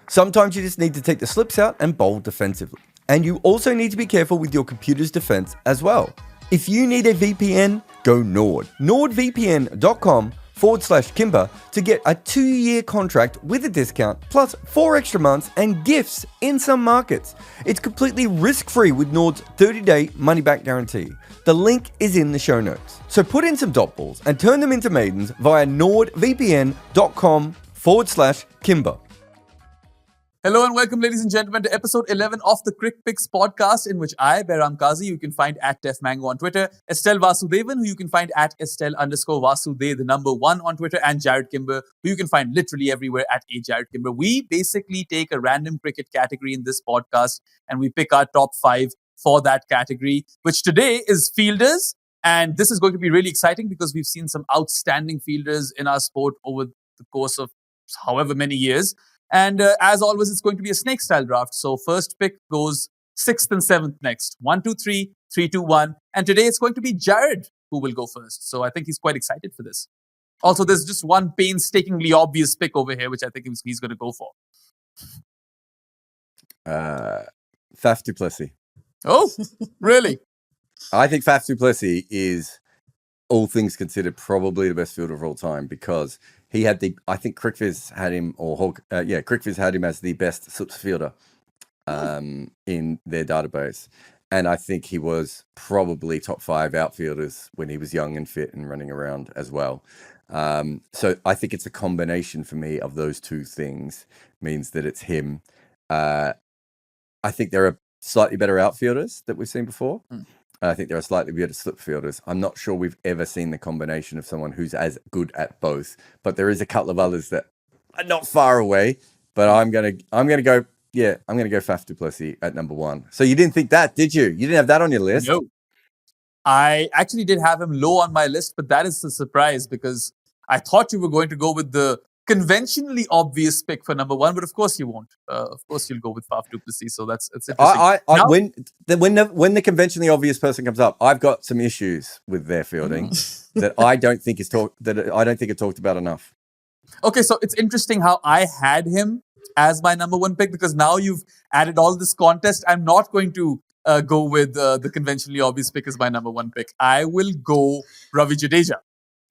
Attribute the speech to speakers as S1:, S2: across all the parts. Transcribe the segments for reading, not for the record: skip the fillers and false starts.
S1: Sometimes you just need to take the slips out and bowl defensively. And you also need to be careful with your computer's defense as well. If you need a VPN, go Nord. NordVPN.com/Kimber to get a 2-year contract with a discount, plus 4 extra months and gifts in some markets. It's completely risk-free with Nord's 30-day money-back guarantee. The link is in the show notes. So put in some dot balls and turn them into maidens via NordVPN.com/Kimber.
S2: Hello and welcome, ladies and gentlemen, to episode 11 of the Crickpicks podcast, in which I, Behram, you can find at TefMango on Twitter, Estelle Vasudevan, who you can find at Estelle_Vasude, the number 1 on Twitter, and Jarrod Kimber, who you can find literally everywhere at @JarrodKimber. We basically take a random cricket category in this podcast and we pick our top 5 for that category, which today is fielders. And this is going to be really exciting because we've seen some outstanding fielders in our sport over the course of however many years. And as always, it's going to be a snake-style draft. So first pick goes 6th and 7th next. 1, 2, 3, 3, 2, 1. And today it's going to be Jarrod who will go first. So I think he's quite excited for this. Also, there's just one painstakingly obvious pick over here, which I think he's going to go for.
S1: Faf du Plessis.
S2: Oh, really?
S1: I think Faf du Plessis is, all things considered, probably the best fielder of all time because he had I think Crickpicks had him, Crickpicks had him as the best slips fielder in their database. And I think he was probably top 5 outfielders when he was young and fit and running around as well. So I think it's a combination for me of those two things means that it's him. I think there are slightly better outfielders that we've seen before. I think there are slightly better slip fielders. I'm not sure we've ever seen the combination of someone who's as good at both, but there is a couple of others that are not far away. But I'm gonna go Faf du Plessis at number 1. So you didn't think that, did you? You didn't have that on your list?
S2: No. I actually did have him low on my list, but that is a surprise because I thought you were going to go with the conventionally obvious pick for number 1, but of course you won't. Of course you'll go with Faf du Plessis. So it's interesting. When the conventionally obvious person comes up, I've got some issues with their fielding that I don't think are talked about enough. Okay, so it's interesting how I had him as my number 1 pick because now you've added all this contest. I'm not going to go with the conventionally obvious pick as my number 1 pick. I will go Ravi Jadeja.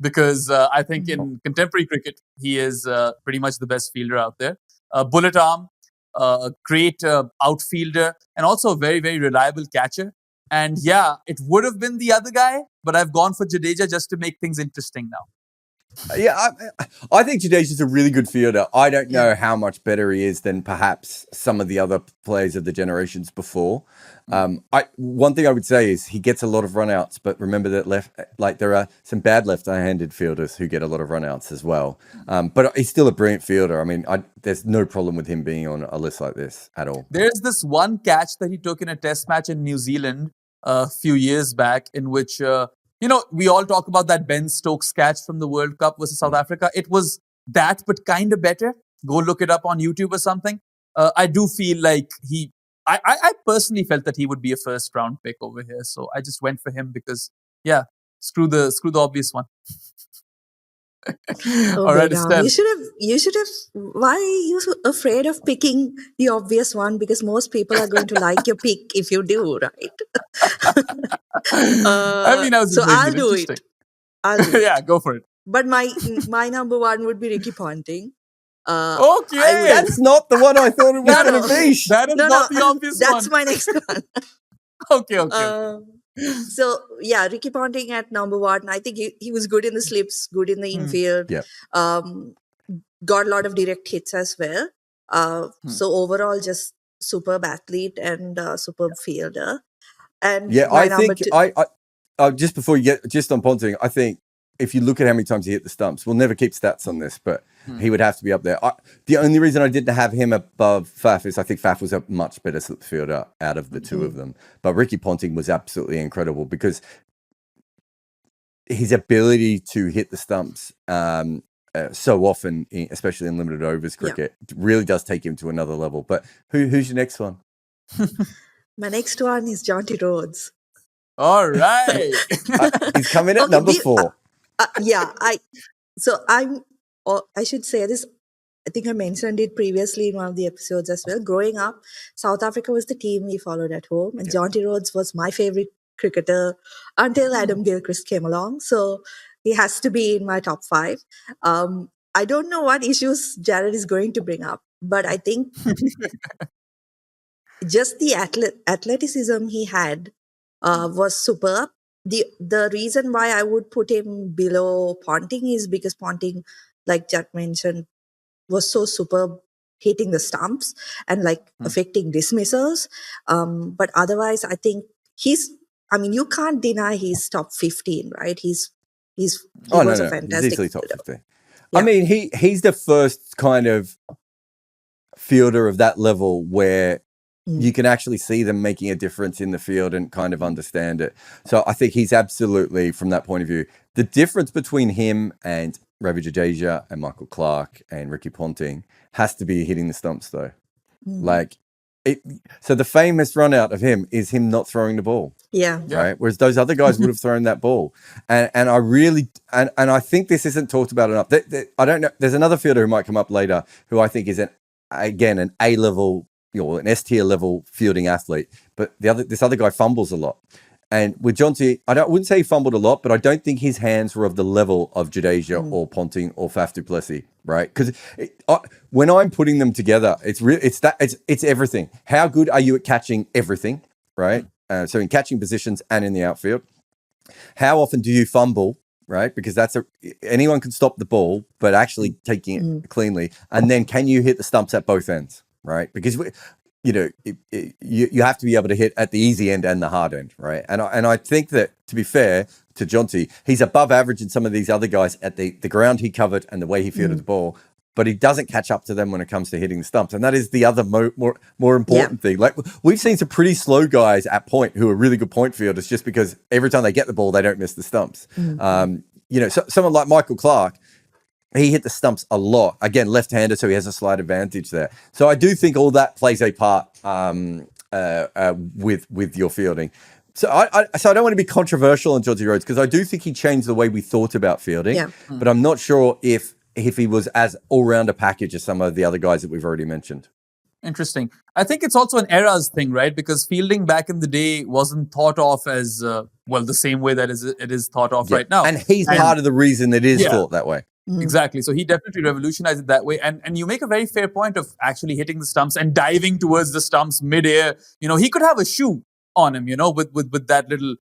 S2: Because I think in contemporary cricket, he is pretty much the best fielder out there. Bullet arm, a great outfielder, and also a very, very reliable catcher. And yeah, it would have been the other guy, but I've gone for Jadeja just to make things interesting now.
S1: Yeah, I think Jadeja's a really good fielder. I don't know how much better he is than perhaps some of the other players of the generations before. One thing I would say is he gets a lot of runouts, but remember that there are some bad left-handed fielders who get a lot of runouts as well. But he's still a brilliant fielder. I mean, there's no problem with him being on a list like this at all.
S2: There's this one catch that he took in a test match in New Zealand a few years back in which... we all talk about that Ben Stokes catch from the World Cup versus South Africa. It was that, but kind of better. Go look it up on YouTube or something. I do feel like I personally felt that he would be a first round pick over here. So I just went for him because, screw the obvious one. All right, Estelle.
S3: You should have. Why are you so afraid of picking the obvious one? Because most people are going to like your pick if you do, right? I'll do it.
S2: Yeah, go for it.
S3: But my number 1 would be Ricky Ponting.
S2: Okay,
S1: that's not the one I thought it was going to be.
S2: That is not the obvious one.
S3: That's my next one.
S2: Okay.
S3: So yeah, Ricky Ponting at number 1. I think he was good in the slips, good in the infield.
S1: Yeah.
S3: Got a lot of direct hits as well. So overall, just superb athlete and superb fielder. And
S1: I think just before you get just on Ponting, I think if you look at how many times he hit the stumps, we'll never keep stats on this, but he would have to be up there. The only reason I didn't have him above Faf is I think Faf was a much better slip fielder out of the two of them. But Ricky Ponting was absolutely incredible because his ability to hit the stumps so often, especially in limited overs cricket, really does take him to another level. But who's your next one?
S3: My next one is Jonty Rhodes.
S2: All right.
S1: He's coming at number 4.
S3: I should say this. I think I mentioned it previously in one of the episodes as well. Growing up, South Africa was the team we followed at home, and Jonty Rhodes was my favorite cricketer until Adam Gilchrist came along. So he has to be in my top 5. I don't know what issues Jarrod is going to bring up, but I think just the athleticism he had was superb. The reason why I would put him below Ponting is because Ponting, like Jack mentioned, was so superb hitting the stumps and like affecting dismissals. But otherwise, I think you can't deny he's top 15, right? He was a
S1: He's
S3: fantastic
S1: easily top
S3: fielder.
S1: 15.
S3: Yeah.
S1: I mean, he's the first kind of fielder of that level where you can actually see them making a difference in the field and kind of understand it. So I think he's absolutely, from that point of view, the difference between him and Ravi Jadeja and Michael Clark and Ricky Ponting has to be hitting the stumps, though. So the famous run out of him is him not throwing the ball.
S3: Yeah.
S1: Right. Whereas those other guys would have thrown that ball. And I really, and I think this isn't talked about enough. I don't know. There's another fielder who might come up later who I think is an A level, an S tier level fielding athlete. But this other guy fumbles a lot. And with Jonty, wouldn't say he fumbled a lot, but I don't think his hands were of the level of Jadeja or Ponting or Faf du Plessis, right? Because when I'm putting them together, it's everything. How good are you at catching everything, right? So in catching positions and in the outfield. How often do you fumble, right? Because anyone can stop the ball, but actually taking it cleanly. And then can you hit the stumps at both ends, right? Because you have to be able to hit at the easy end and the hard end, right? And I think that, to be fair to Jonty, he's above average in some of these other guys at the ground he covered and the way he fielded the ball, but he doesn't catch up to them when it comes to hitting the stumps. And that is the other more important thing. Like, we've seen some pretty slow guys at point who are really good point fielders just because every time they get the ball, they don't miss the stumps. So someone like Michael Clark, he hit the stumps a lot. Again, left-hander, so he has a slight advantage there. So I do think all that plays a part with your fielding. So I don't want to be controversial on Jonty Rhodes because I do think he changed the way we thought about fielding. But I'm not sure if he was as all-round a package as some of the other guys that we've already mentioned.
S2: Interesting. I think it's also an eras thing, right? Because fielding back in the day wasn't thought of as, the same way that it is thought of right now.
S1: And he's part of the reason it is thought that way.
S2: Exactly. So he definitely revolutionized it that way. And you make a very fair point of actually hitting the stumps and diving towards the stumps midair. He could have a shoe on him, with that little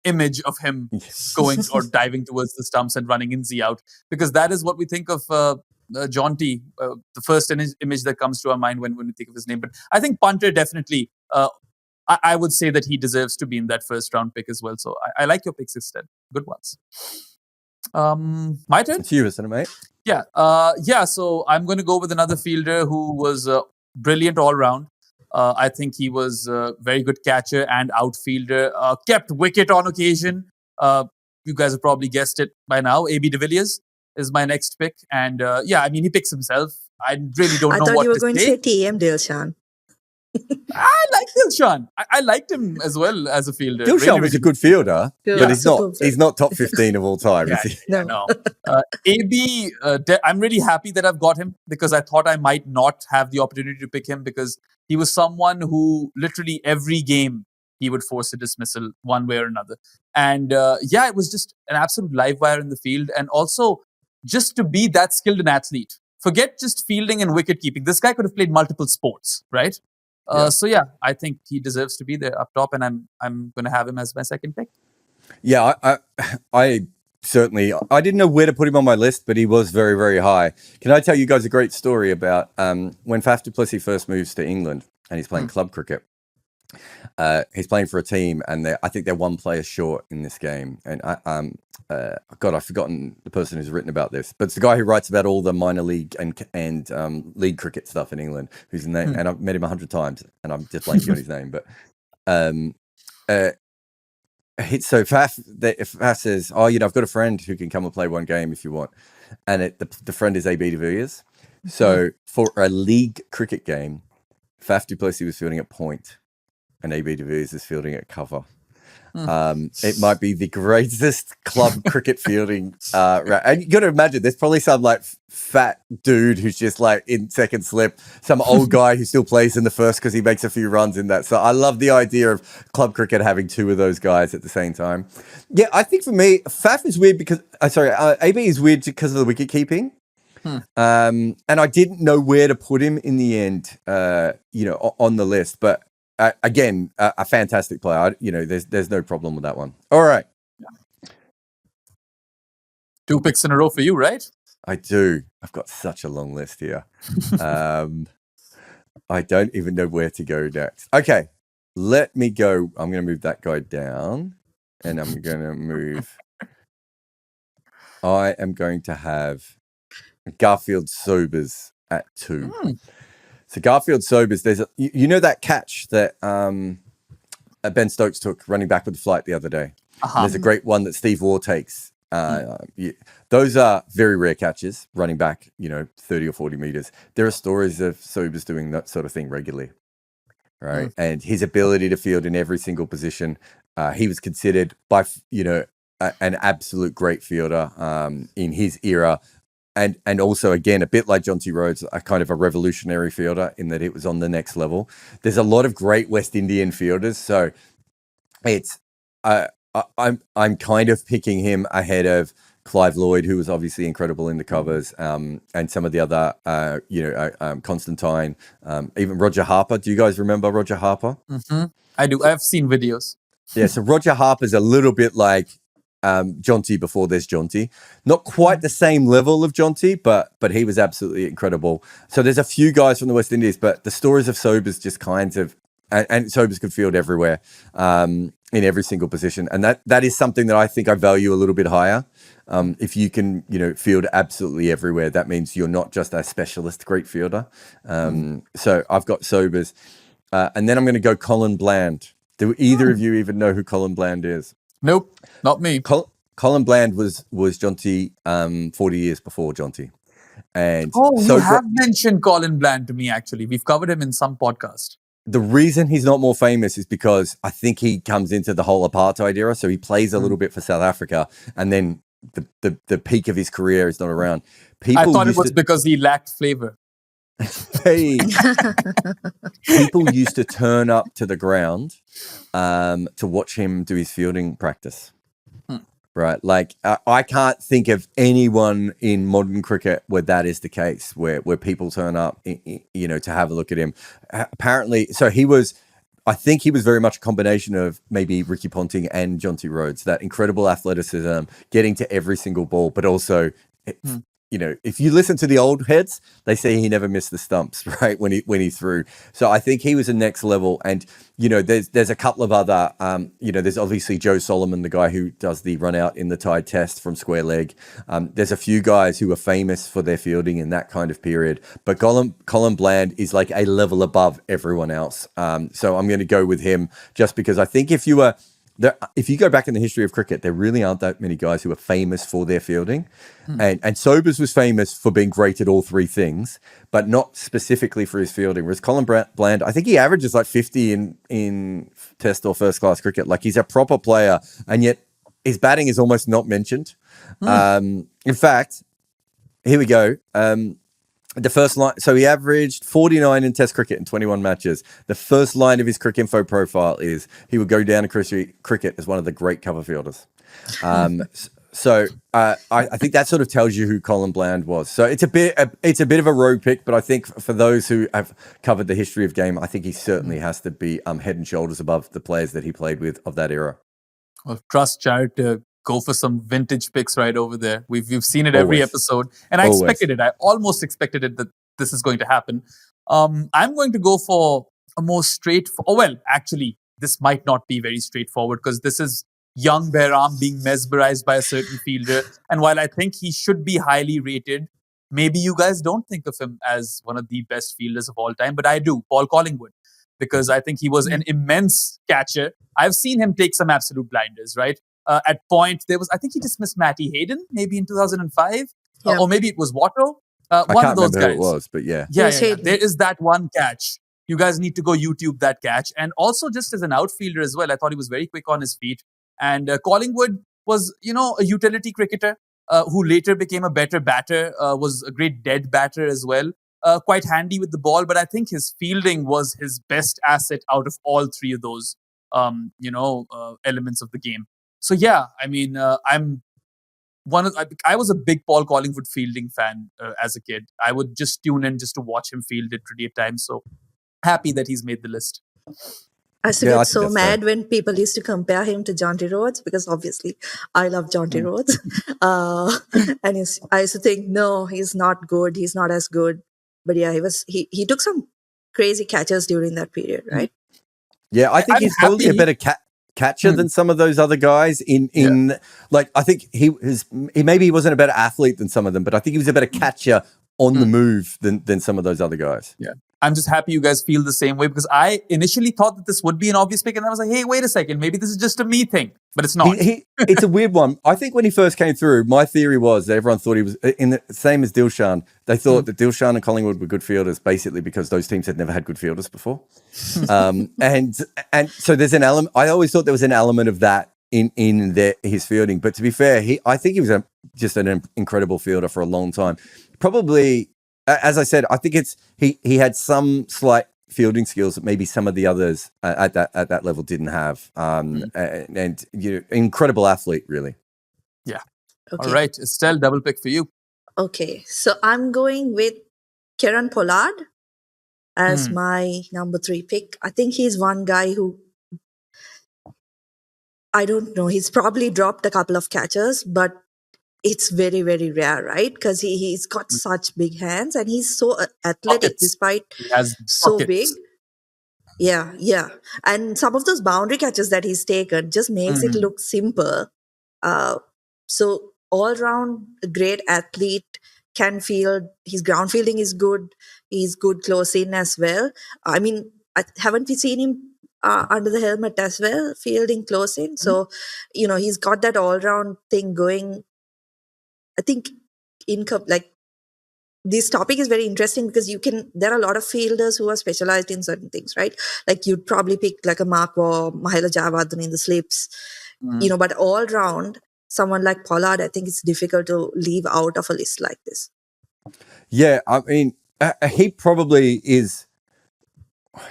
S2: image of him going or diving towards the stumps and running in Z out. Because that is what we think of Jonty, the first image that comes to our mind when we think of his name. But I think punter definitely, I would say that he deserves to be in that first round pick as well. So I like your picks instead. Good ones. My turn?
S1: It's you, isn't it, mate?
S2: Yeah. So I'm going to go with another fielder who was brilliant all round. I think he was a very good catcher and outfielder. Kept wicket on occasion. You guys have probably guessed it by now. AB de Villiers is my next pick. And he picks himself. I really don't know what to say.
S3: I thought you were going to say TM Dilshan.
S2: I like Dilshan. I liked him as well as a fielder.
S1: Dilshan was a good fielder, but he's not top 15 of all time.
S2: No. AB, I'm really happy that I've got him because I thought I might not have the opportunity to pick him because he was someone who literally every game he would force a dismissal one way or another. And it was just an absolute live wire in the field. And also just to be that skilled an athlete. Forget just fielding and wicket keeping. This guy could have played multiple sports, right? I think he deserves to be there up top, and I'm going to have him as my second pick.
S1: Yeah, I certainly, I didn't know where to put him on my list, but he was very, very high. Can I tell you guys a great story about when Faf du Plessis first moves to England and he's playing club cricket? He's playing for a team, and I think they're one player short in this game. And I've forgotten the person who's written about this, but it's the guy who writes about all the minor league and league cricket stuff in England. Whose name? And I've met him 100 times, and I'm just blanking on his name. But so Faf says, "Oh, I've got a friend who can come and play one game if you want," and the friend is AB de Villiers. So for a league cricket game, Faf du Plessis was fielding at point, and AB de Villiers is fielding at cover. It might be the greatest club cricket fielding. And you got to imagine, there's probably some like fat dude who's just like in second slip, some old guy who still plays in the first because he makes a few runs in that. So I love the idea of club cricket having two of those guys at the same time. Yeah, I think for me, Faf is weird because, AB is weird because of the wicket keeping. And I didn't know where to put him in the end, on the list. But again, a fantastic player. There's no problem with that one. All right.
S2: 2 picks in a row for you, right?
S1: I do. I've got such a long list here. I don't even know where to go next. Okay, let me go. I'm going to move that guy down, and I'm going to move. I am going to have Garfield Sobers at 2. So Garfield Sobers, there's that catch that Ben Stokes took running back with the flight the other day. There's a great one that Steve Waugh takes. Those are very rare catches, running back, 30 or 40 meters. There are stories of Sobers doing that sort of thing regularly, right? And his ability to field in every single position, he was considered by, an absolute great fielder in his era. And also, again, a bit like Jonty Rhodes, a kind of a revolutionary fielder in that it was on the next level. There's a lot of great West Indian fielders, so it's I'm kind of picking him ahead of Clive Lloyd, who was obviously incredible in the covers, and some of the other, Constantine, even Roger Harper. Do you guys remember Roger Harper?
S2: I do. I've seen videos.
S1: Yeah, so Roger Harper's a little bit like Jonty before there's Jonty. Not quite the same level of Jonty, but he was absolutely incredible. So there's a few guys from the West Indies, but the stories of Sobers just kinds of, and Sobers could field everywhere, in every single position. And that is something that I think I value a little bit higher. If you can, field absolutely everywhere, that means you're not just a specialist great fielder. So I've got Sobers. And then I'm going to go Colin Bland. Do either of you even know who Colin Bland is?
S2: Nope, not me.
S1: Colin Bland was Jonty 40 years before Jonty. And
S2: you have mentioned Colin Bland to me, actually. We've covered him in some podcast.
S1: The reason he's not more famous is because I think he comes into the whole apartheid era. So he plays a little bit for South Africa, and then the peak of his career is not around.
S2: I thought it was because he lacked flavor.
S1: People used to turn up to the ground to watch him do his fielding practice. Right, like I can't think of anyone in modern cricket where that is the case, where people turn up, to have a look at him. Apparently, so I think he was very much a combination of maybe Ricky Ponting and Jonty Rhodes. That incredible athleticism, getting to every single ball, but also, if you listen to the old heads, they say he never missed the stumps, right? When he threw. So I think he was a next level. And, there's a couple of other, there's obviously Joe Solomon, the guy who does the run out in the Tide Test from square leg. There's a few guys who are famous for their fielding in that kind of period. But Colin Bland is like a level above everyone else. So I'm going to go with him just because I think if you go back in the history of cricket, there really aren't that many guys who are famous for their fielding. And Sobers was famous for being great at all three things, but not specifically for his fielding. Whereas Colin Bland, I think he averages like 50 in test or first class cricket. Like he's a proper player, and yet his batting is almost not mentioned. In fact, here we go. The first line, so he averaged 49 in Test cricket in 21 matches. The first line of his Cricinfo profile is he would go down to cricket as one of the great cover fielders. So I think that sort of tells you who Colin Bland was. So it's a bit of a rogue pick, but I think for those who have covered the history of game, I think he certainly has to be head and shoulders above the players that he played with of that era.
S2: Well, trust Jarrod to go for some vintage picks right over there. We've seen it every episode, and I expected it. I almost expected it that this is going to happen. I'm going to go for a more actually, this might not be very straightforward because this is young Behram being mesmerized by a certain fielder. And while I think he should be highly rated, maybe you guys don't think of him as one of the best fielders of all time, but I do, Paul Collingwood, because I think he was an immense catcher. I've seen him take some absolute blinders, right? At point, I think he dismissed Matty Hayden, maybe in 2005, or maybe it was Waugh.
S1: I can't remember who it was, but yeah.
S2: There is that one catch You guys need to go YouTube that catch. And also just as an outfielder as well, I thought he was very quick on his feet. And Collingwood was, a utility cricketer who later became a better batter, was a great dead batter as well. Quite handy with the ball, but I think his fielding was his best asset out of all three of those, elements of the game. So yeah, I mean, I was a big Paul Collingwood fielding fan as a kid. I would just tune in just to watch him field it at times. So happy that he's made the list.
S3: I used to get so mad when people used to compare him to Jonty Rhodes, because obviously I love Jonty Rhodes. And I used to think, no, he's not good. He's not as good. But yeah, he took some crazy catches during that period, right?
S1: Yeah, I think he's probably a better catcher than some of those other guys. I think maybe he wasn't a better athlete than some of them, but I think he was a better catcher on the move than some of those other guys.
S2: Yeah. I'm just happy you guys feel the same way, because I initially thought that this would be an obvious pick, and I was like, hey, wait a second, maybe this is just a me thing, but it's not.
S1: It's a weird one. I think when he first came through, my theory was that everyone thought he was in the same as Dilshan. They thought that Dilshan and Collingwood were good fielders, basically because those teams had never had good fielders before. And so there's an element. I always thought there was an element of that in his fielding. But to be fair, I think he was just an incredible fielder for a long time. Probably, as I said, I think he had some slight fielding skills that maybe some of the others at that level didn't have. And incredible athlete, really.
S2: Yeah.
S3: Okay.
S2: All right, Estelle, double pick for you.
S3: Okay, so I'm going with Karan Pollard as my number 3 pick. I think he's one guy who, I don't know, he's probably dropped a couple of catches, but it's very, very rare, right? Because he's got such big hands and he's so athletic despite
S2: he has
S3: so big. Yeah. And some of those boundary catches that he's taken just makes it look simple. So all round great athlete, can field. His ground fielding is good. He's good close in as well. I mean, haven't we seen him under the helmet as well, fielding close in? So, he's got that all round thing going. I think this topic is very interesting because there are a lot of fielders who are specialized in certain things, right? Like you'd probably pick like a Mark Waugh, Mahela Jayawardene in the slips, but all round, someone like Pollard, I think it's difficult to leave out of a list like this.
S1: Yeah, I mean, he probably is.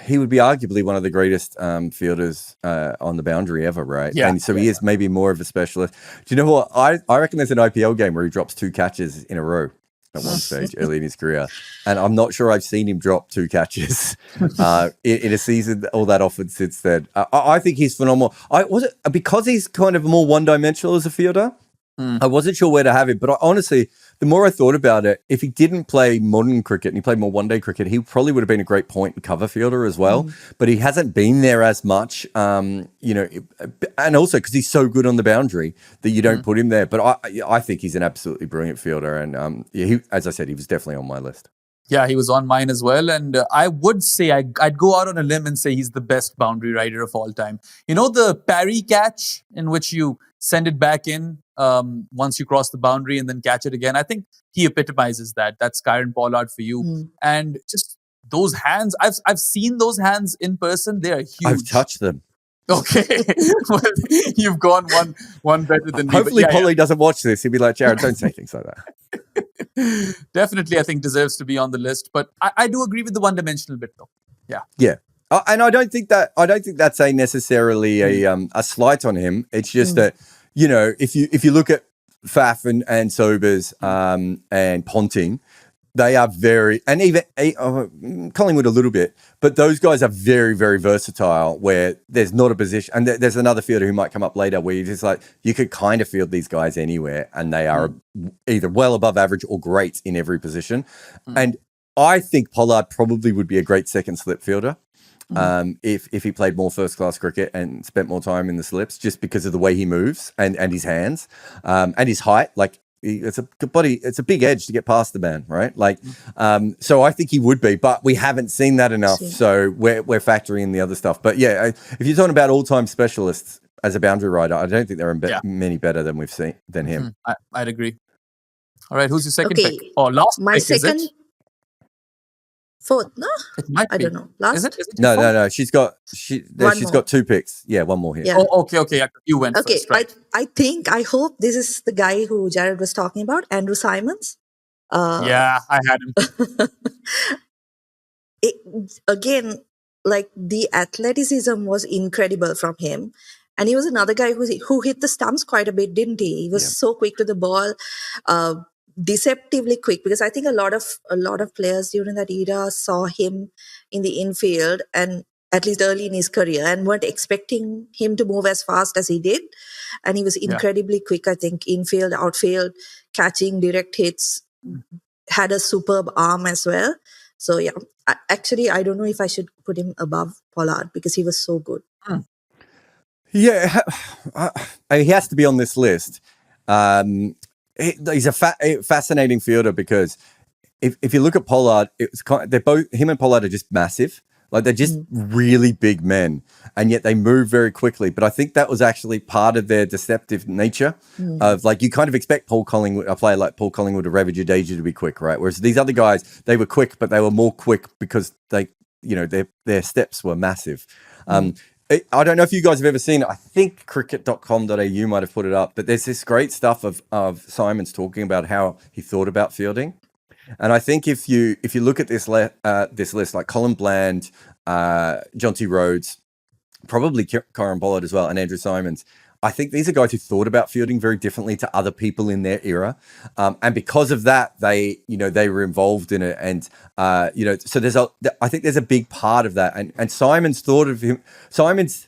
S1: He would be arguably one of the greatest fielders on the boundary ever, right?
S2: Yeah.
S1: And so he is maybe more of a specialist. Do you know what? I reckon there's an IPL game where he drops 2 catches in a row at one stage early in his career. And I'm not sure I've seen him drop 2 catches in a season all that often since then. I think he's phenomenal. Because he's kind of more one-dimensional as a fielder, I wasn't sure where to have him, but honestly, the more I thought about it, if he didn't play modern cricket and he played more one-day cricket, he probably would have been a great point and cover fielder as well. But he hasn't been there as much, and also because he's so good on the boundary that you don't put him there. But I think he's an absolutely brilliant fielder, and as I said, he was definitely on my list.
S2: Yeah, he was on mine as well. And I would say I'd go out on a limb and say he's the best boundary rider of all time. You know the parry catch in which you send it back in once you cross the boundary and then catch it again? I think he epitomizes that. That's Karan Pollard for you. And just those hands, I've seen those hands in person. They are huge.
S1: I've touched them.
S2: Okay. Well, you've gone one better than me.
S1: Hopefully Polly doesn't watch this. He'll be like, Jarrod, don't say things like that.
S2: Definitely, I think deserves to be on the list. But I do agree with the one-dimensional bit, though. Yeah.
S1: Yeah. And I don't think that's necessarily a slight on him. It's just that, if you look at Faf and Sobers and Ponting, they are very, and even Collingwood a little bit, but those guys are very, very versatile where there's not a position. And there's another fielder who might come up later where you're just like, you could kind of field these guys anywhere and they are either well above average or great in every position. And I think Pollard probably would be a great second slip fielder. If he played more first class cricket and spent more time in the slips, just because of the way he moves and his hands and his height. Like it's a good body, it's a big edge to get past the man, right? Like so I think he would be, but we haven't seen that enough. So we're factoring in the other stuff. But yeah, if you're talking about all-time specialists as a boundary rider, I don't think there are many better than we've seen than him.
S2: I'd agree. All right, who's your second pick? Oh, last
S3: my
S2: pick,
S3: second.
S2: is it?
S3: Fourth, no?
S2: It might
S3: I
S2: be.
S3: don't know. Last?
S2: Is it
S1: No,
S2: your
S1: no,
S2: fault?
S1: no. She's got
S3: One
S1: she's
S3: more.
S1: got 2 picks. Yeah, one more here.
S3: Yeah.
S2: Oh, okay. Yeah, you went
S3: Okay,
S2: first, right?
S3: I hope this is the guy who Jarrod was talking about, Andrew Simons.
S2: Yeah, I had him.
S3: It, again, like the athleticism was incredible from him. And he was another guy who hit the stumps quite a bit, didn't he? He was
S1: Yeah.
S3: so quick to the ball, deceptively quick. Because I think a lot of players during that era saw him in the infield, and at least early in his career, and weren't expecting him to move as fast as he did. And he was
S2: Yeah.
S3: incredibly quick. I think infield, outfield, catching, direct hits, had a superb arm as well. So yeah, actually, I don't know if I should put him above Pollard because he was so good.
S1: Yeah, he has to be on this list. He's a fascinating fielder because if you look at Pollard, it's they're both, him and Pollard are just massive. Like they're just really big men, and yet they move very quickly. But I think that was actually part of their deceptive nature of like, you kind of expect a player like Paul Collingwood or Ravi Jadeja to be quick, right? Whereas these other guys, they were quick, but they were more quick because they, their steps were massive. I don't know if you guys have ever seen it. I think cricket.com.au might have put it up, but there's this great stuff of Simons talking about how he thought about fielding. And I think if you look at this list, like Colin Bland, Jonty Rhodes, probably Karan Patel as well, and Andrew Simons, I think these are guys who thought about fielding very differently to other people in their era, and because of that, they were involved in it, and so I think there's a big part of that, and Simons thought of him. Simons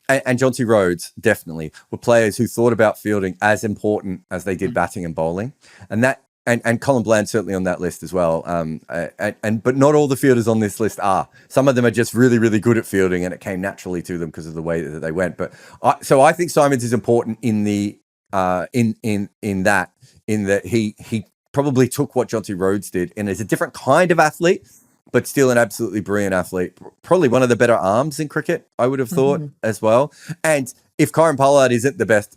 S1: and Jonty Rhodes definitely were players who thought about fielding as important as they did batting and bowling, and that. And Colin Bland certainly on that list as well. But not all the fielders on this list are. Some of them are just really, really good at fielding, and it came naturally to them because of the way that they went. But I think Simons is important in the in that he probably took what Jonty Rhodes did, and is a different kind of athlete, but still an absolutely brilliant athlete. Probably one of the better arms in cricket, I would have thought as well. And if Karan Patel isn't the best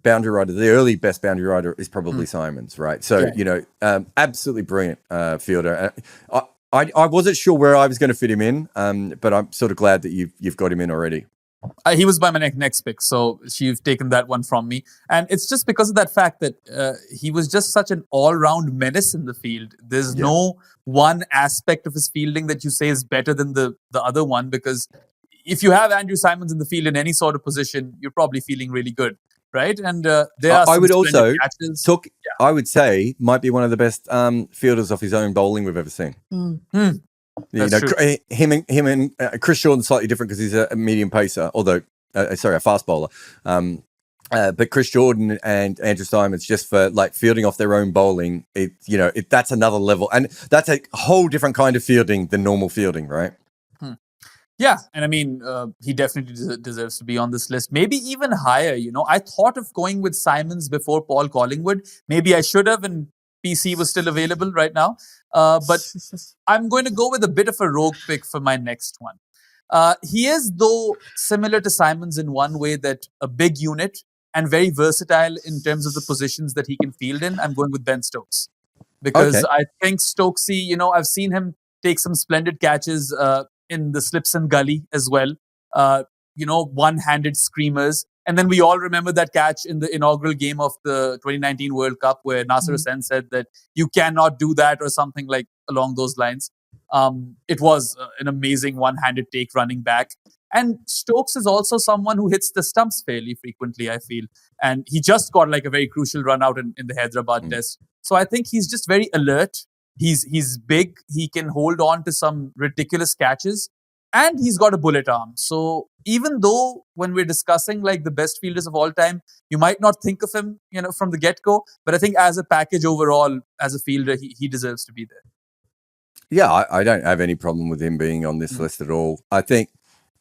S1: boundary rider, the early best boundary rider is probably Simons, right? So absolutely brilliant fielder. I wasn't sure where I was going to fit him in, but I'm sort of glad that you've got him in already.
S2: He was by my next pick, so you've taken that one from me. And it's just because of that fact that he was just such an all-round menace in the field. There's no one aspect of his fielding that you say is better than the other one, because if you have Andrew Simons in the field in any sort of position, you're probably feeling really good, right? And there are
S1: I would also
S2: catches.
S1: I would say might be one of the best fielders off his own bowling we've ever seen.
S2: That's true.
S1: Him and Chris Jordan's slightly different because he's a medium pacer, although a fast bowler. But Chris Jordan and Andrew Simons, just for like fielding off their own bowling, that's another level, and that's a whole different kind of fielding than normal fielding, right?
S2: Yeah, and I mean, he definitely deserves to be on this list. Maybe even higher, I thought of going with Simons before Paul Collingwood. Maybe I should have, and PC was still available right now. But I'm going to go with a bit of a rogue pick for my next one. He is, though, similar to Simons in one way, that a big unit and very versatile in terms of the positions that he can field in. I'm going with Ben Stokes. Because I think Stokesy, I've seen him take some splendid catches in the slips and gully as well. One-handed screamers. And then we all remember that catch in the inaugural game of the 2019 World Cup where Nasser Hussain said that you cannot do that or something like along those lines. It was an amazing one-handed take running back. And Stokes is also someone who hits the stumps fairly frequently, I feel. And he just got like a very crucial run out in the Hyderabad test. So I think he's just very alert. He's big. He can hold on to some ridiculous catches. And he's got a bullet arm. So even though when we're discussing like the best fielders of all time, you might not think of him, from the get-go. But I think as a package overall, as a fielder, he deserves to be there.
S1: Yeah, I don't have any problem with him being on this list at all. I think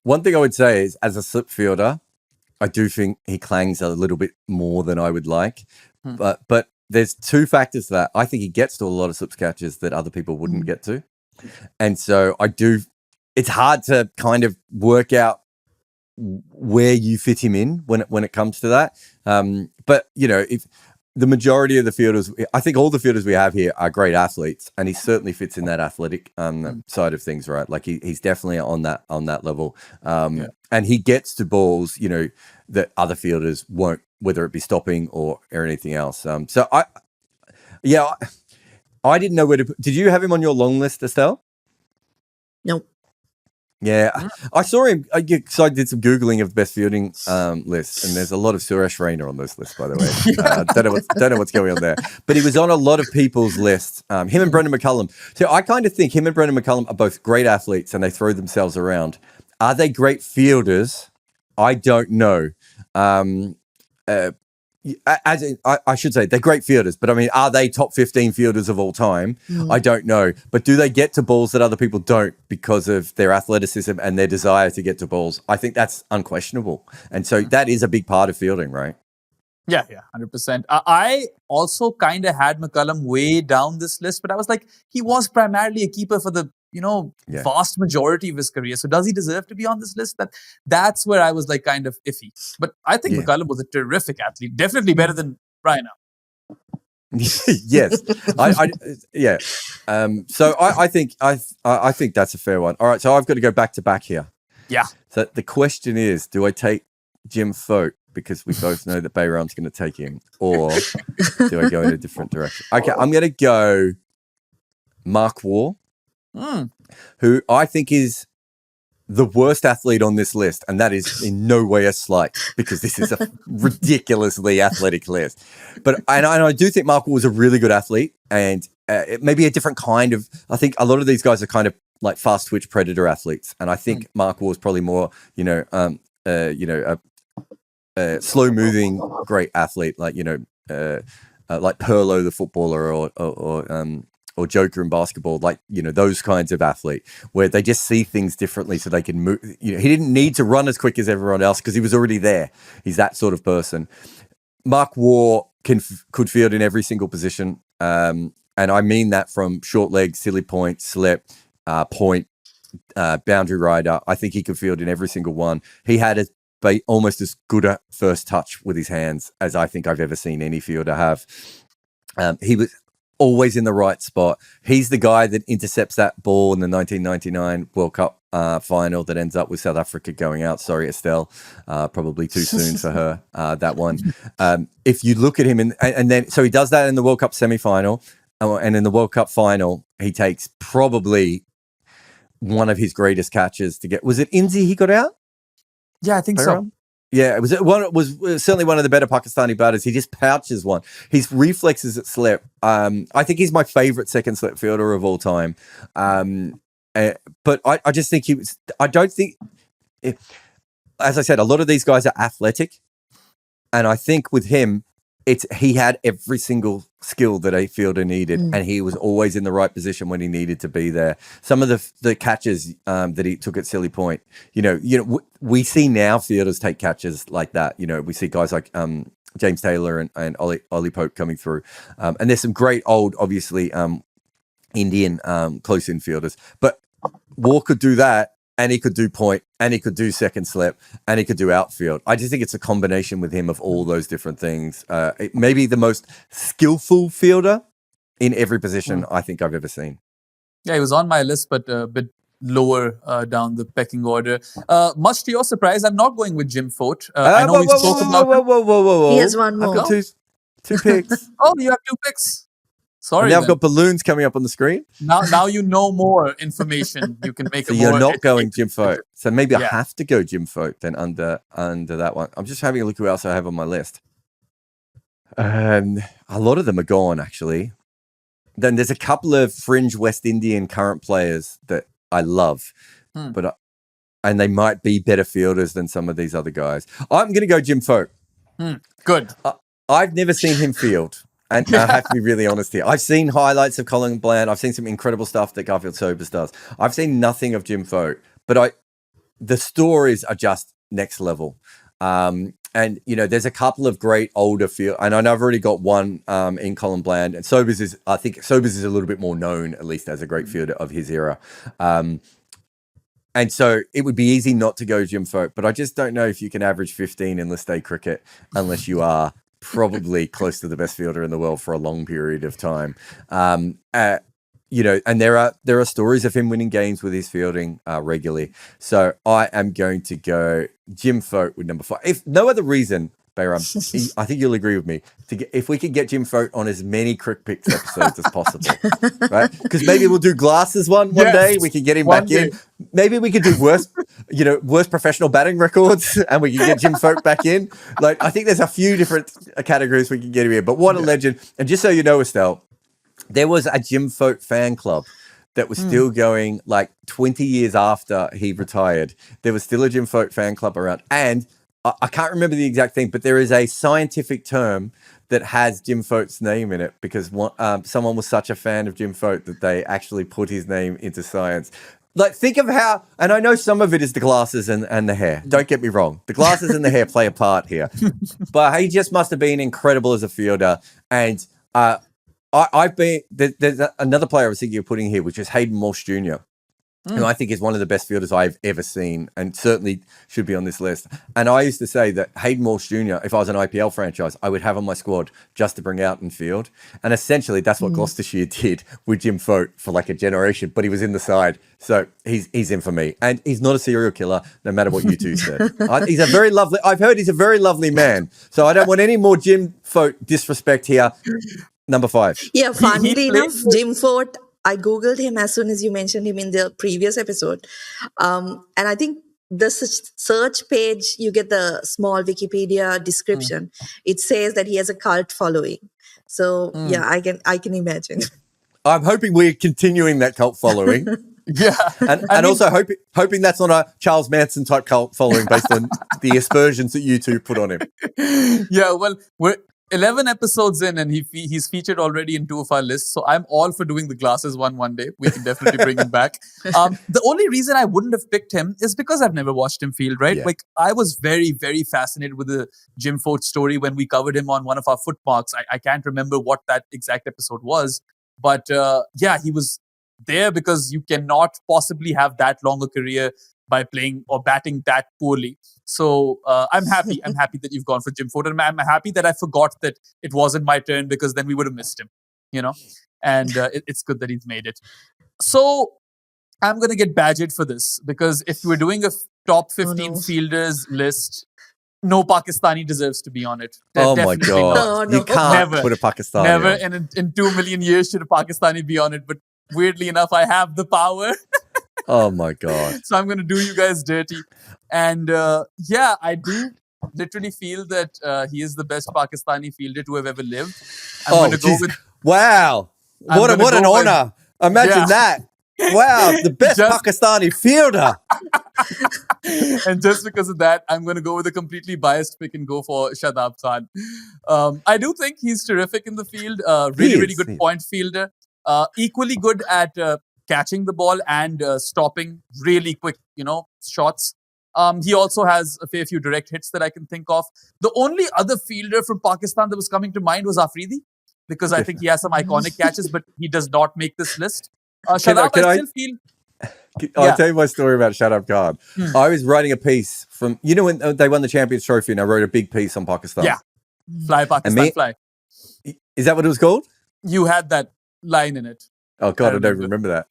S1: one thing I would say is, as a slip fielder, I do think he clangs a little bit more than I would like. But there's two factors to that. I think he gets to a lot of slips catches that other people wouldn't get to. And so it's hard to kind of work out where you fit him in when it comes to that. But if the majority of the fielders, I think all the fielders we have here are great athletes, and he certainly fits in that athletic side of things, right? Like he's definitely on that level, and he gets to balls, you know, that other fielders won't, whether it be stopping or anything else. So I didn't know where to. Did you have him on your long list, Estelle?
S3: Nope.
S1: Yeah, I saw him. So I did some Googling of best fielding lists, and there's a lot of Suresh Raina on this list, by the way. Don't know what's going on there. But he was on a lot of people's lists, him and Brendan McCullum. So I kind of think him and Brendan McCullum are both great athletes, and they throw themselves around. Are they great fielders? I don't know. I should say they're great fielders, but I mean, are they top 15 fielders of all time? I don't know. But do they get to balls that other people don't because of their athleticism and their desire to get to balls? I think that's unquestionable. And so that is a big part of fielding, right?
S2: Yeah, 100%. I also kind of had McCullum way down this list, but I was like, he was primarily a keeper for the vast majority of his career. So does he deserve to be on this list? That's where I was like kind of iffy. But I think McCullum was a terrific athlete, definitely better than Raina.
S1: Yes, So I think that's a fair one. All right, so I've got to go back to back here.
S2: Yeah.
S1: So the question is, do I take Jim Folk because we both know that Behram's going to take him, or do I go in a different direction? Okay, I'm going to go Mark Waugh, who I think is the worst athlete on this list, and that is in no way a slight, because this is a ridiculously athletic list. But I do think Mark Waugh was a really good athlete, and it may be a different kind of. I think a lot of these guys are kind of like fast twitch predator athletes, and I think Mark Waugh is probably more, a slow moving great athlete, like like Perlo the footballer, or Joker in basketball, like, those kinds of athlete where they just see things differently so they can move. He didn't need to run as quick as everyone else because he was already there. He's that sort of person. Mark Waugh could field in every single position. And I mean that from short leg, silly point, slip, point, boundary rider. I think he could field in every single one. He had almost as good a first touch with his hands as I think I've ever seen any fielder have. He was always in the right spot. He's the guy that intercepts that ball in the 1999 World Cup final that ends up with South Africa going out. Sorry, Estelle, probably too soon for her, that one. If you look at him, and then so he does that in the World Cup semi-final, and in the World Cup final, he takes probably one of his greatest catches to get. Was it Inzi he got out?
S2: Yeah, I think so.
S1: Yeah, it was certainly one of the better Pakistani batters. He just pouches one. His reflexes at slip. I think he's my favorite second slip fielder of all time. But I just think he was. I don't think. As I said, a lot of these guys are athletic, and I think with him, he had every single skill that a fielder needed, and he was always in the right position when he needed to be there. Some of the catches that he took at silly point, we see now fielders take catches like that. We see guys like James Taylor and Ollie Pope coming through, and there's some great old, obviously Indian close in fielders, but Waugh could do that. And he could do point, and he could do second slip, and he could do outfield. I just think it's a combination with him of all those different things. Maybe the most skillful fielder in every position I think I've ever seen.
S2: Yeah, he was on my list, but a bit lower down the pecking order. Much to your surprise, I'm not going with Jim Fote. I know we spoke about.
S1: Whoa.
S3: He has one more.
S1: I've got two picks.
S2: Oh, you have two picks. Sorry.
S1: Now I've got balloons coming up on the screen.
S2: Now you know more information. You can make.
S1: So you're not going Jim Fote. So maybe I have to go Jim Fote then under that one. I'm just having a look who else I have on my list. A lot of them are gone actually. Then there's a couple of fringe West Indian current players that I love, and they might be better fielders than some of these other guys. I'm going to go Jim Fote.
S2: Good.
S1: I've never seen him field. And I have to be really honest here. I've seen highlights of Colin Bland. I've seen some incredible stuff that Garfield Sobers does. I've seen nothing of Jim Fote, but the stories are just next level. And there's a couple of great older field, and I know I've already got one in Colin Bland. And I think Sobers is a little bit more known, at least as a great fielder of his era. And so it would be easy not to go Jim Fote, but I just don't know if you can average 15 in list A cricket unless you are probably close to the best fielder in the world for a long period of time. And there are stories of him winning games with his fielding regularly. So I am going to go Jim Fote with number 5. If no other reason, Behram, I think you'll agree with me, if we could get Jim Fote on as many Crickpicks episodes as possible, right? Because maybe we'll do glasses one day. We can get him back in. Maybe we could do worst professional batting records, and we can get Jim Fote back in. Like, I think there's a few different categories we can get him in. But what a legend! And just so you know, Estelle, there was a Jim Fote fan club that was still going like 20 years after he retired. There was still a Jim Fote fan club around. And I can't remember the exact thing, but there is a scientific term that has Jim Fote's name in it because someone was such a fan of Jim Fote that they actually put his name into science. Like, think of how, and I know some of it is the glasses and the hair. Don't get me wrong. The glasses and the hair play a part here. But he just must have been incredible as a fielder. And there's another player I was thinking of putting here, which is Hayden Walsh Jr., who I think is one of the best fielders I've ever seen and certainly should be on this list. And I used to say that Hayden Walsh Jr., if I was an IPL franchise, I would have on my squad just to bring out and field. And essentially that's what Gloucestershire did with Jim Fote for like a generation, but he was in the side. So he's in for me. And he's not a serial killer, no matter what you two said. I've heard he's a very lovely man. So I don't want any more Jim Fote disrespect here. Number 5.
S3: Yeah, funnily enough, Jim Fote, I Googled him as soon as you mentioned him in the previous episode. And I think the search page, you get the small Wikipedia description. It says that he has a cult following. So yeah, I can imagine.
S1: I'm hoping we're continuing that cult following.
S2: Yeah.
S1: And also hoping that's not a Charles Manson type cult following based on the aspersions that you two put on him.
S2: Yeah, well, we're 11 episodes in and he's featured already in 2 of our lists. So I'm all for doing the glasses one day. We can definitely bring him back. The only reason I wouldn't have picked him is because I've never watched him field, right?
S1: Yeah.
S2: Like, I was very, very fascinated with the Jim Fote story when we covered him on one of our footmarks. I can't remember what that exact episode was. But yeah, he was there because you cannot possibly have that long a career by playing or batting that poorly. So I'm happy. I'm happy that you've gone for Jim Fote. And I'm happy that I forgot that it wasn't my turn because then we would have missed him, And it's good that he's made it. So I'm going to get badgered for this because if we're doing a top 15 fielders list, no Pakistani deserves to be on it.
S1: Oh my God.
S3: No.
S1: You can't put a Pakistani
S2: Never
S1: on.
S2: in 2 million years should a Pakistani be on it. But weirdly enough, I have the power.
S1: Oh my God.
S2: So I'm going to do you guys dirty. And yeah, I do literally feel that he is the best Pakistani fielder to have ever lived. I'm going to go with...
S1: Wow. What an honor. Imagine that. Wow. The best Pakistani fielder.
S2: And just because of that, I'm going to go with a completely biased pick and go for Shadab Khan. I do think he's terrific in the field. Really good point fielder. Equally good at catching the ball and stopping really quick, shots. He also has a fair few direct hits that I can think of. The only other fielder from Pakistan that was coming to mind was Afridi, because I think he has some iconic catches, but he does not make this list. Shadab, I still feel...
S1: I'll tell you my story about Shadab Khan. I was writing a piece from, when they won the Champions Trophy, and I wrote a big piece on Pakistan.
S2: Yeah. Fly, Pakistan, fly.
S1: Is that what it was called?
S2: You had that line in it.
S1: Oh God, I don't remember that.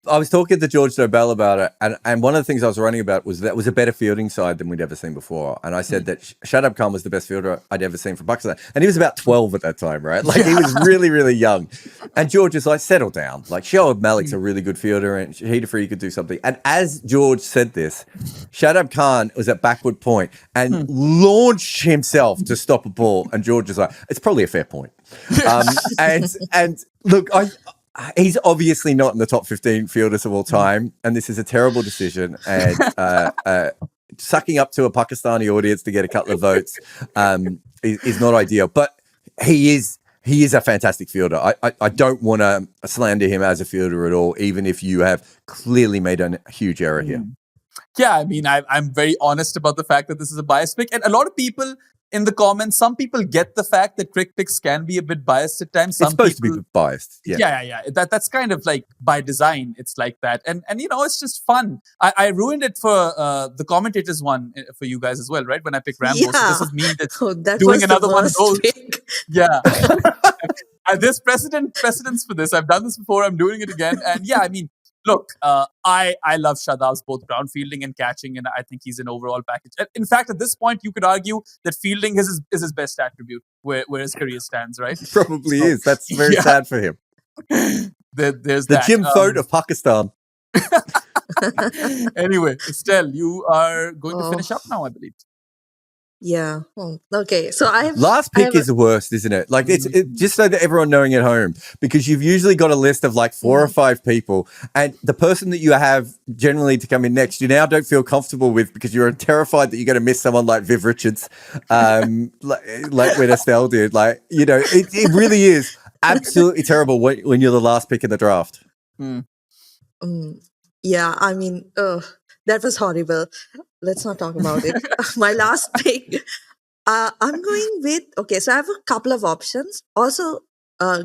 S1: I was talking to George Dobell about it, and one of the things I was writing about was that was a better fielding side than we'd ever seen before. And I said that Shadab Khan was the best fielder I'd ever seen from Pakistan, and he was about 12 at that time, right? Like he was really, really young. And George is like, settle down. Like Shoaib Malik's a really good fielder, and Shahid Afridi could do something. And as George said this, Shadab Khan was at backward point and launched himself to stop a ball, and George is like, it's probably a fair point. And look, he's obviously not in the top 15 fielders of all time, and this is a terrible decision. And sucking up to a Pakistani audience to get a couple of votes is not ideal. But he is a fantastic fielder. I don't want to slander him as a fielder at all, even if you have clearly made a huge error here.
S2: Yeah, I mean, I'm very honest about the fact that this is a biased pick, and a lot of people in the comments, some people get the fact that Crickpicks can be a bit biased at times. Some
S1: It's supposed
S2: people,
S1: to be biased. Yeah.
S2: yeah. That's kind of like by design. It's like that, and it's just fun. I ruined it for the commentators one for you guys as well, right? When I picked Rambo, so this is me that's
S3: That
S2: doing
S3: was
S2: another
S3: the
S2: one of
S3: worst
S2: those.
S3: pick.
S2: Yeah. There's precedence for this. I've done this before. I'm doing it again. And yeah, I mean, look, I love Shadab's both ground fielding and catching, and I think he's an overall package. In fact, at this point, you could argue that fielding is his best attribute, where his career stands, right?
S1: Probably is. That's very sad for him.
S2: There's
S1: The
S2: that.
S1: Jim Thote of Pakistan.
S2: Anyway, Estelle, you are going to finish up now, I believe.
S3: Yeah. Okay. So
S1: Last pick is the worst, isn't it? Like it's just so that everyone knowing at home, because you've usually got a list of like 4 or 5 people, and the person that you have generally to come in next, you now don't feel comfortable with because you're terrified that you're going to miss someone like Viv Richards, like when Estelle did. Like, it really is absolutely terrible when you're the last pick in the draft.
S3: Yeah. I mean, that was horrible. Let's not talk about it. My last pick, I'm going with, okay, so I have a couple of options. Also,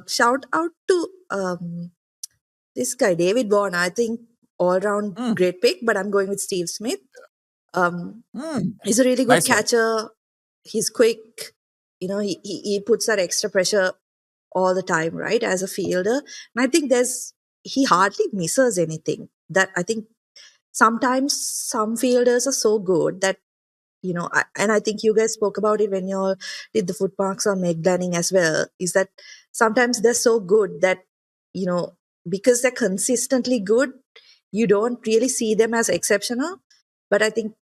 S3: shout out to this guy, David Vaughan. I think all-round great pick, but I'm going with Steve Smith. He's a really good
S2: Nice one.
S3: catcher. He's quick. He puts that extra pressure all the time, right, as a fielder. And I think he hardly misses anything. That I think sometimes some fielders are so good that, and I think you guys spoke about it when you all did the footmarks on Meg Lanning as well, is that sometimes they're so good that, because they're consistently good, you don't really see them as exceptional. But I think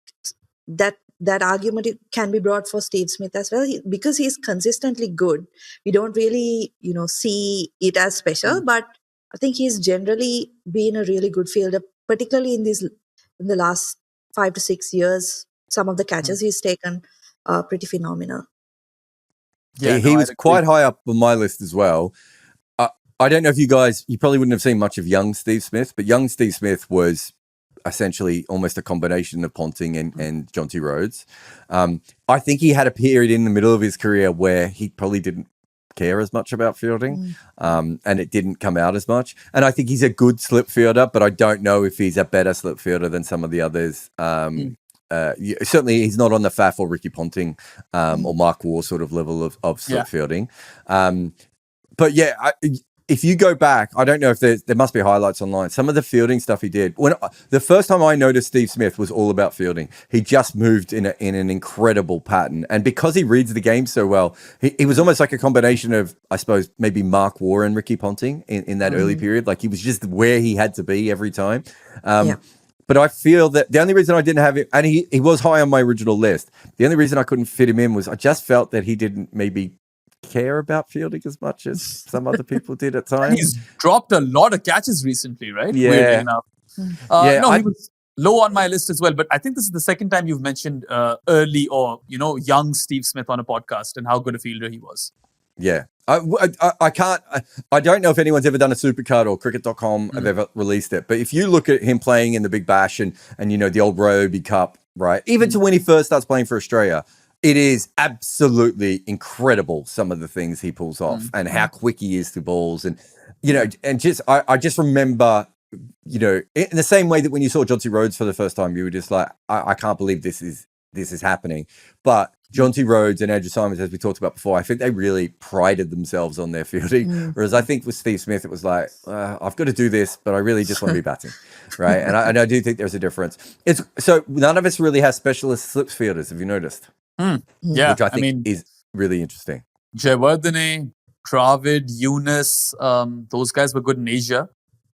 S3: that argument can be brought for Steve Smith as well. Because he's consistently good, we don't really, see it as special, but I think he's generally been a really good fielder, particularly in the last 5 to 6 years. Some of the catches he's taken are pretty phenomenal.
S1: Yeah, he was quite high up on my list as well. I don't know if you probably wouldn't have seen much of young Steve Smith, but young Steve Smith was essentially almost a combination of Ponting and Jonty Rhodes. I think he had a period in the middle of his career where he probably didn't care as much about fielding, and it didn't come out as much. And I think he's a good slip fielder, but I don't know if he's a better slip fielder than some of the others. Certainly he's not on the Faf or Ricky Ponting or Mark Waugh sort of level of slip fielding. But yeah, if you go back, I don't know if there must be highlights online. Some of the fielding stuff he did. The first time I noticed Steve Smith was all about fielding. He just moved in an incredible pattern, and because he reads the game so well, he was almost like a combination of, I suppose, maybe Mark Waugh and Ricky Ponting in that early period. Like he was just where he had to be every time. But I feel that the only reason I didn't have him, and he was high on my original list, the only reason I couldn't fit him in was I just felt that he didn't maybe care about fielding as much as some other people did at times.
S2: He's dropped a lot of catches recently, right?
S1: Yeah.
S2: Weirdly enough. He was low on my list as well, but I think this is the second time you've mentioned early or, young Steve Smith on a podcast and how good a fielder he was.
S1: Yeah. I don't know if anyone's ever done a supercard or cricket.com have ever released it, but if you look at him playing in the Big Bash and the old Ryobi Cup, right, even to when he first starts playing for Australia, it is absolutely incredible, some of the things he pulls off and how quick he is to balls. And, I just remember, in the same way that when you saw Jonty Rhodes for the first time, you were just like, I can't believe this is happening. But Jonty Rhodes and Andrew Simons, as we talked about before, I think they really prided themselves on their fielding. Whereas I think with Steve Smith, it was like, I've got to do this, but I really just want to be batting, right? And I do think there's a difference. So none of us really has specialist slips fielders, have you noticed?
S2: Yeah,
S1: which I think is really interesting.
S2: Jayawardene, Dravid, Yunus, those guys were good in Asia.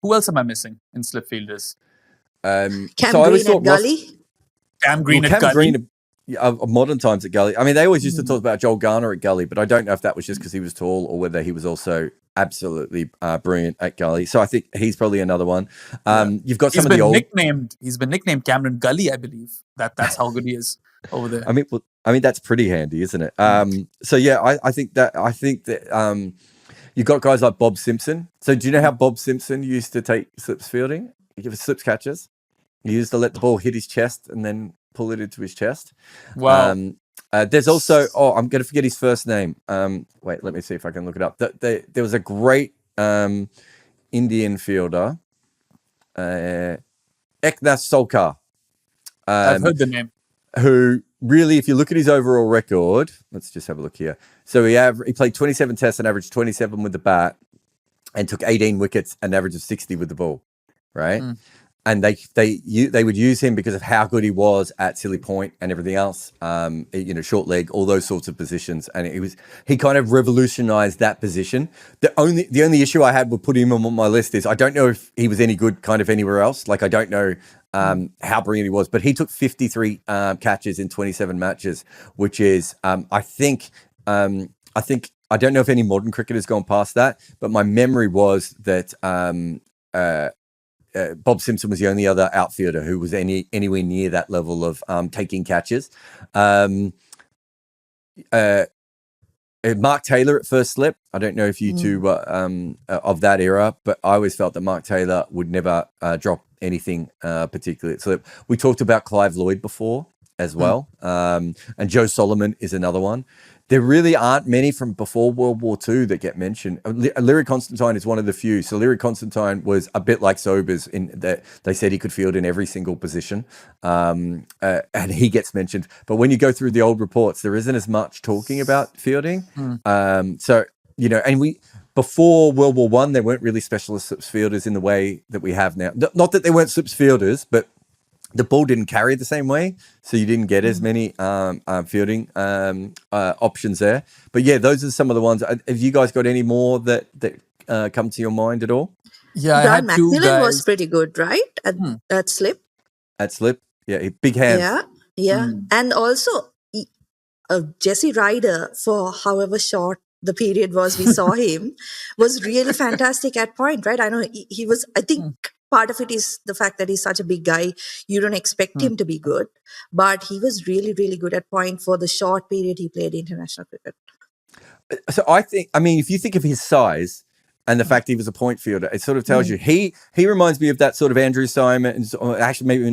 S2: Who else am I missing in slip fielders?
S3: Cam Green at Gully.
S2: Cam Green at Gully.
S1: Of modern times at Gully. I mean, they always used to talk about Joel Garner at Gully, but I don't know if that was just because he was tall or whether he was also absolutely brilliant at Gully. So I think he's probably another one. You've got some of the old.
S2: He's been nicknamed Cameron Gully, I believe. That's how good he is over there.
S1: I mean that's pretty handy, isn't it? So yeah, I think that you've got guys like Bob Simpson. So do you know how Bob Simpson used to take slips fielding? He gave slips catches. He used to let the ball hit his chest and then pull it into his chest.
S2: Wow.
S1: There's also, I'm going to forget his first name. Wait, let me see if I can look it up. There was a great Indian fielder, Eknath Solkar,
S2: I've heard the name.
S1: who really, if you look at his overall record, let's just have a look here. So he played 27 tests and averaged 27 with the bat and took 18 wickets and average of 60 with the ball, right? And they would use him because of how good he was at silly point and everything else, short leg, all those sorts of positions. And he kind of revolutionized that position. The only issue I had with putting him on my list is I don't know if he was any good kind of anywhere else. Like I don't know how brilliant he was, but he took 53 catches in 27 matches, which is I think I don't know if any modern cricketer's gone past that, but my memory was that Bob Simpson was the only other outfielder who was anywhere near that level of taking catches. Mark Taylor at first slip. I don't know if you two were of that era, but I always felt that Mark Taylor would never drop anything particularly at slip. We talked about Clive Lloyd before as well, and Joe Solomon is another one. There really aren't many from before World War II that get mentioned. Leary Constantine is one of the few. So Leary Constantine was a bit like Sobers in that they said he could field in every single position, and he gets mentioned. But when you go through the old reports, there isn't as much talking about fielding. So, and before World War I, there weren't really specialist slips fielders in the way that we have now. Not that they weren't slips fielders, but the ball didn't carry the same way, so you didn't get as many fielding options there. But yeah, those are some of the ones. Have you guys got any more that come to your mind at all?
S2: Yeah, I
S3: Brian
S2: had two
S3: McMillan was
S2: guys.
S3: pretty good, right? At slip.
S1: At slip, yeah, big hands.
S3: Yeah. And also Jesse Ryder, for however short the period was we saw him, was really fantastic at point, right? I know he was, I think part of it is the fact that he's such a big guy. You don't expect him to be good, but he was really, really good at point for the short period he played international cricket.
S1: So if you think of his size and the fact he was a point fielder, it sort of tells you he reminds me of that sort of Andrew Simon, or actually maybe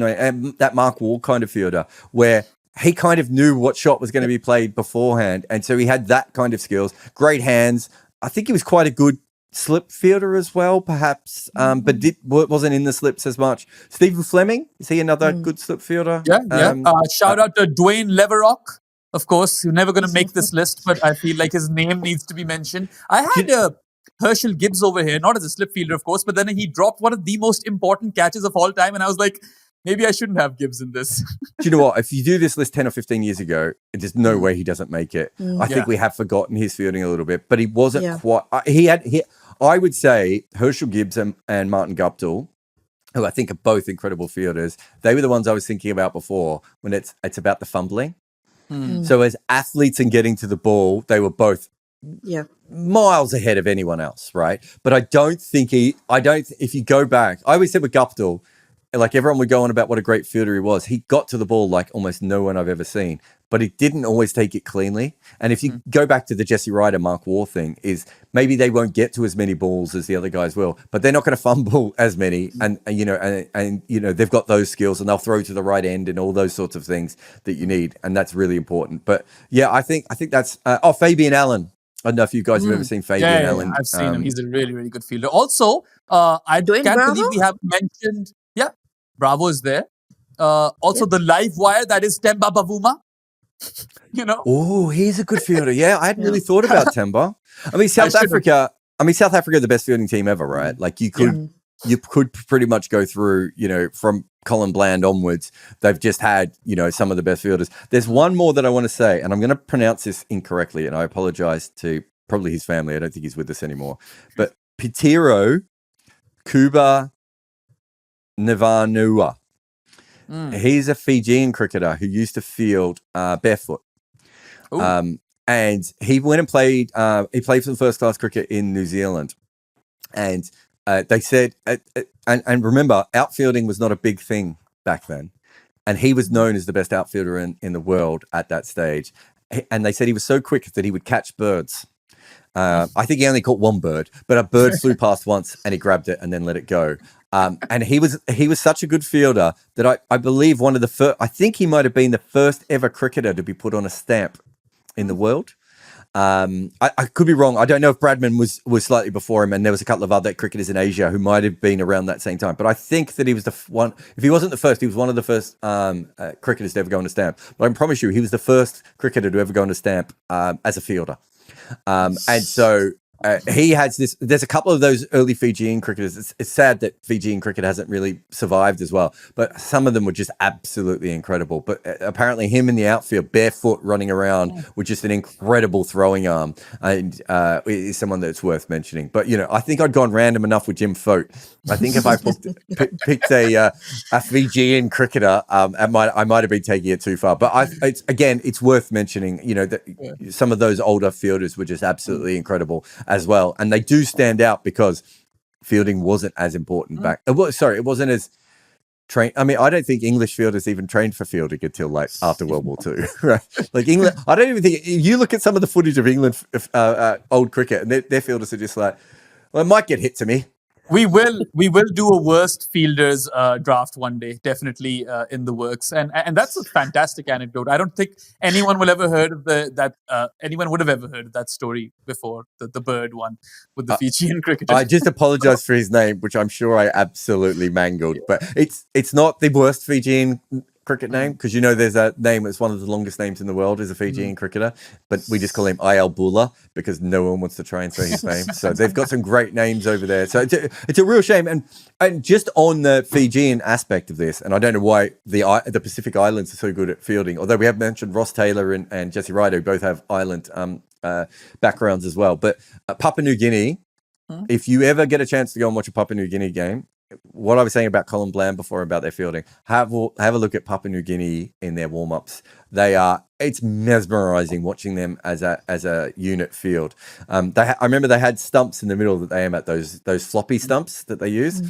S1: that Mark Waugh kind of fielder, where he kind of knew what shot was going to be played beforehand, and so he had that kind of skills, great hands. I think he was quite a good slip fielder as well, perhaps, but wasn't in the slips as much. Stephen Fleming, is he another good slip fielder?
S2: Yeah. Shout out to Dwayne Leverock, of course. You're never going to make this list, but I feel like his name needs to be mentioned. I had Herschel Gibbs over here, not as a slip fielder, of course, but then he dropped one of the most important catches of all time, and I was like, maybe I shouldn't have Gibbs in this.
S1: Do you know what? If you do this list 10 or 15 years ago, there's no way he doesn't make it. I think we have forgotten his fielding a little bit, but he wasn't quite. I would say Herschel Gibbs and Martin Guptill, who I think are both incredible fielders, they were the ones I was thinking about before when it's about the fumbling. So as athletes and getting to the ball, they were both miles ahead of anyone else, right? But I don't think if you go back, I always said with Guptill, like everyone would go on about what a great fielder he was. He got to the ball like almost no one I've ever seen, but he didn't always take it cleanly. And if you go back to the Jesse Ryder, Mark Waugh thing, is maybe they won't get to as many balls as the other guys will, but they're not going to fumble as many. And they've got those skills and they'll throw to the right end and all those sorts of things that you need. And that's really important. But yeah, I think that's, Fabian Allen. I don't know if you guys have ever seen Fabian Allen.
S2: Yeah, I've seen him. He's a really, really good fielder. Also, I
S3: Dwayne
S2: can't
S3: Bravo?
S2: believe we haven't mentioned. Yeah, Bravo is there. Also, the live wire, that is Temba Bavuma.
S1: Oh, he's a good fielder. Yeah, I hadn't really thought about Temba. I mean, South Africa are the best fielding team ever, right? Like you could pretty much go through, from Colin Bland onwards. They've just had, some of the best fielders. There's one more that I want to say, and I'm going to pronounce this incorrectly, and I apologize to probably his family. I don't think he's with us anymore. But Pitiro Kuba Nivanua. He's a Fijian cricketer who used to field barefoot. And he went and played, he played some first class cricket in New Zealand. And they said, and remember, outfielding was not a big thing back then. And he was known as the best outfielder in the world at that stage. And they said he was so quick that he would catch birds. I think he only caught one bird, but a bird flew past once and he grabbed it and then let it go. And he was such a good fielder that I believe one of the first. I think he might have been the first ever cricketer to be put on a stamp in the world. I could be wrong. I don't know if Bradman was slightly before him, and there was a couple of other cricketers in Asia who might have been around that same time. But I think that he was the one. If he wasn't the first, he was one of the first cricketers to ever go on a stamp. But I can promise you, he was the first cricketer to ever go on a stamp as a fielder. And so he has this. There's a couple of those early Fijian cricketers. It's sad that Fijian cricket hasn't really survived as well, but some of them were just absolutely incredible. But apparently, him in the outfield, barefoot, running around with just an incredible throwing arm, and is someone that's worth mentioning. But I think I'd gone random enough with Jim Fote. I think if I picked a Fijian cricketer, I might have been taking it too far. But it's worth mentioning. That some of those older fielders were just absolutely incredible as well, and they do stand out because fielding wasn't as important back. It wasn't as trained. I mean, I don't think English fielders even trained for fielding until like after World War II. Right? Like England, I don't even think you look at some of the footage of England old cricket, and their fielders are just like, well, it might get hit to me.
S2: We will do a worst fielders draft one day, definitely in the works, and that's a fantastic anecdote. I don't think anyone will ever heard of anyone would have ever heard of that story before, the bird one with the Fijian cricketer.
S1: I just apologize for his name, which I'm sure I absolutely mangled, but it's not the worst Fijian cricket name, because there's a name that's one of the longest names in the world is a Fijian cricketer, but we just call him IL Bula because no one wants to try and say his name. So they've got some great names over there. So it's a real shame. And just on the Fijian aspect of this, and I don't know why the Pacific Islands are so good at fielding, although we have mentioned Ross Taylor and Jesse Ryder, who both have island backgrounds as well. But Papua New Guinea, if you ever get a chance to go and watch a Papua New Guinea game, what I was saying about Colin Bland before about their fielding, have a look at Papua New Guinea in their warm-ups. It's mesmerizing watching them as a unit field. I remember they had stumps in the middle that they aim at, those floppy stumps that they use.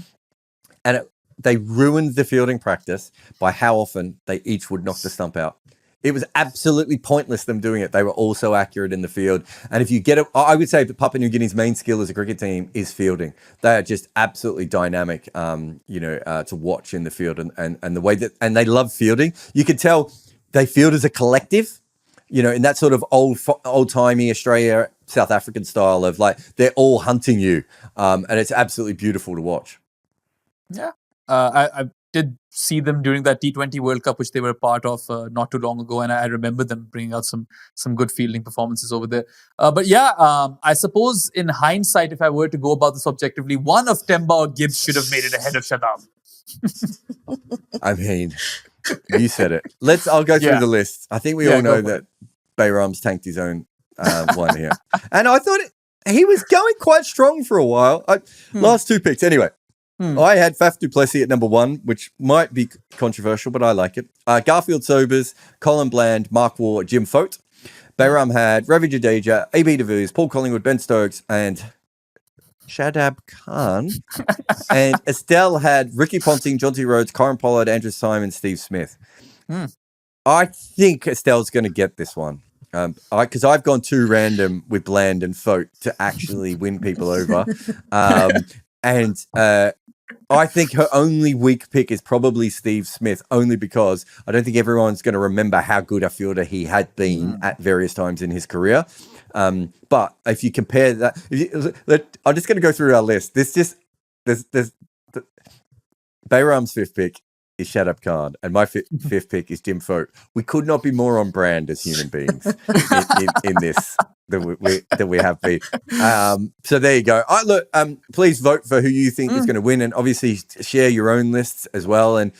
S1: And they ruined the fielding practice by how often they each would knock the stump out. It was absolutely pointless them doing it. They were all so accurate in the field. And if you get it, I would say that Papua New Guinea's main skill as a cricket team is fielding. They are just absolutely dynamic, to watch in the field, and the way that, and they love fielding. You could tell they field as a collective, in that sort of old-timey Australia, South African style of like, they're all hunting you. And it's absolutely beautiful to watch.
S2: Yeah. I did see them during that T20 World Cup, which they were a part of not too long ago, and I remember them bringing out some good fielding performances over there. But yeah, I suppose in hindsight, if I were to go about this objectively, one of Temba or Gibbs should have made it ahead of Shadab.
S1: I mean, you said it. I'll go through the list. I think we all know that Behram's tanked his own one here, and I thought he was going quite strong for a while. Last two picks, anyway. I had Faf du Plessis at number 1, which might be controversial, but I like it. Garfield Sobers, Colin Bland, Mark Waugh, Jim Fote. Behram had Ravi Jadeja, AB de Villiers, Paul Collingwood, Ben Stokes, and Shadab Khan. And Estelle had Ricky Ponting, Jonty Rhodes, Karan Patel, Andrew Simon, Steve Smith. I think Estelle's going to get this one. Because I've gone too random with Bland and Fote to actually win people over. And I think her only weak pick is probably Steve Smith, only because I don't think everyone's going to remember how good a fielder he had been at various times in his career. But if you compare that, I'm just going to go through our list. There's Behram's 5th pick is Shadab Khan, and my 5th pick is Jim Fote. We could not be more on brand as human beings in this that we have been. So there you go. Please vote for who you think is going to win, and obviously share your own lists as well. And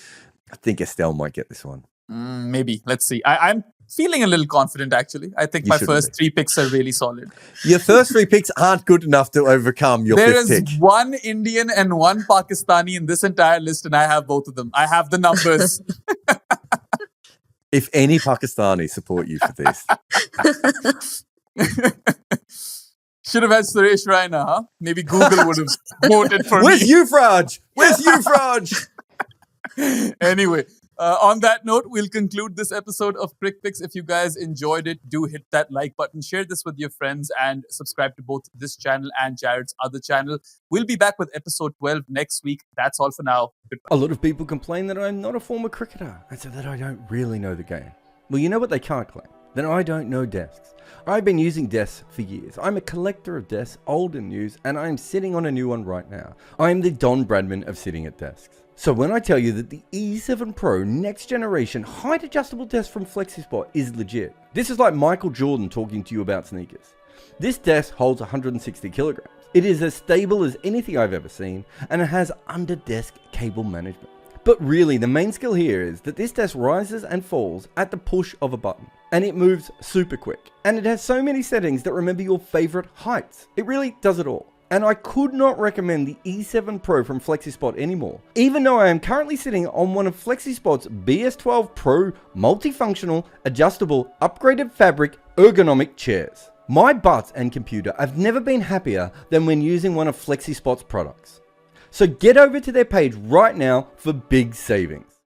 S1: I think Estelle might get this one.
S2: Maybe. Let's see. I'm feeling a little confident, actually. I think my first 3 picks are really solid.
S1: Your first 3 picks aren't good enough to overcome your 5th pick.
S2: There is one Indian and one Pakistani in this entire list, and I have both of them. I have the numbers.
S1: If any Pakistani support you for this.
S2: Should have had Suresh Raina, huh? Maybe Google would have voted for
S1: Where's
S2: me.
S1: Euphrange? Where's Euphrange?
S2: Anyway, On that note, we'll conclude this episode of Crickpicks. If you guys enjoyed it, do hit that like button, share this with your friends, and subscribe to both this channel and Jarrod's other channel. We'll be back with episode 12 next week. That's all for now. Goodbye.
S1: A lot of people complain that I'm not a former cricketer, and so that I don't really know the game. Well, you know what they can't claim? That I don't know desks. I've been using desks for years. I'm a collector of desks, old and new, and I am sitting on a new one right now. I am the Don Bradman of sitting at desks. So when I tell you that the E7 Pro next generation height adjustable desk from FlexiSpot is legit, this is like Michael Jordan talking to you about sneakers. This desk holds 160 kilograms. It is as stable as anything I've ever seen, and it has under desk cable management. But really, the main skill here is that this desk rises and falls at the push of a button, and it moves super quick. And it has so many settings that remember your favorite heights. It really does it all. And I could not recommend the E7 Pro from FlexiSpot anymore, even though I am currently sitting on one of FlexiSpot's BS12 Pro multifunctional, adjustable, upgraded fabric, ergonomic chairs. My butt and computer have never been happier than when using one of FlexiSpot's products. So get over to their page right now for big savings.